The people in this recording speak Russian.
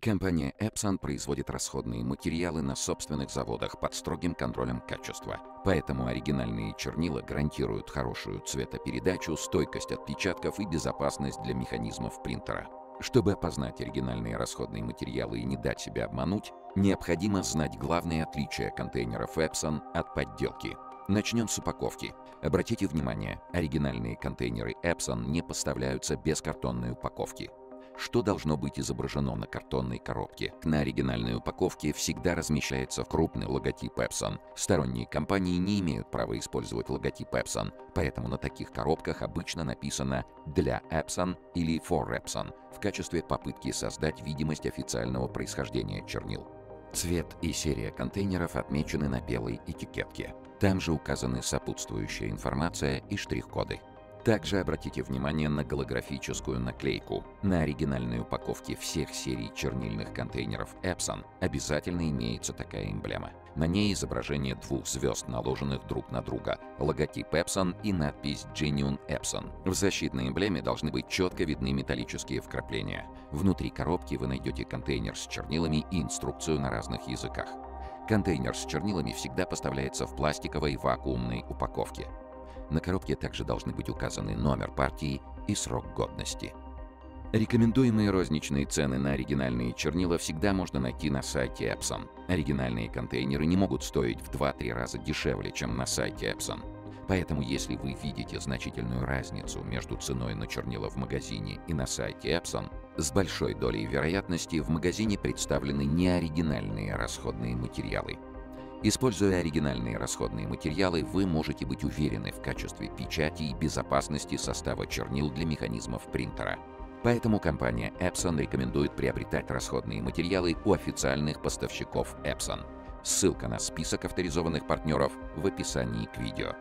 Компания Epson производит расходные материалы на собственных заводах под строгим контролем качества. Поэтому оригинальные чернила гарантируют хорошую цветопередачу, стойкость отпечатков и безопасность для механизмов принтера. Чтобы опознать оригинальные расходные материалы и не дать себя обмануть, необходимо знать главные отличия контейнеров Epson от подделки. Начнем с упаковки. Обратите внимание, оригинальные контейнеры Epson не поставляются без картонной упаковки. Что должно быть изображено на картонной коробке? На оригинальной упаковке всегда размещается крупный логотип Epson. Сторонние компании не имеют права использовать логотип Epson, поэтому на таких коробках обычно написано «Для Epson» или «For Epson» в качестве попытки создать видимость официального происхождения чернил. Цвет и серия контейнеров отмечены на белой этикетке. Там же указаны сопутствующая информация и штрих-коды. Также обратите внимание на голографическую наклейку. На оригинальной упаковке всех серий чернильных контейнеров Epson обязательно имеется такая эмблема. На ней изображение двух звезд, наложенных друг на друга, логотип Epson и надпись Genuine Epson. В защитной эмблеме должны быть четко видны металлические вкрапления. Внутри коробки вы найдете контейнер с чернилами и инструкцию на разных языках. Контейнер с чернилами всегда поставляется в пластиковой вакуумной упаковке. На коробке также должны быть указаны номер партии и срок годности. Рекомендуемые розничные цены на оригинальные чернила всегда можно найти на сайте Epson. Оригинальные контейнеры не могут стоить в 2-3 раза дешевле, чем на сайте Epson. Поэтому, если вы видите значительную разницу между ценой на чернила в магазине и на сайте Epson, с большой долей вероятности в магазине представлены неоригинальные расходные материалы. Используя оригинальные расходные материалы, вы можете быть уверены в качестве печати и безопасности состава чернил для механизмов принтера. Поэтому компания Epson рекомендует приобретать расходные материалы у официальных поставщиков Epson. Ссылка на список авторизованных партнеров в описании к видео.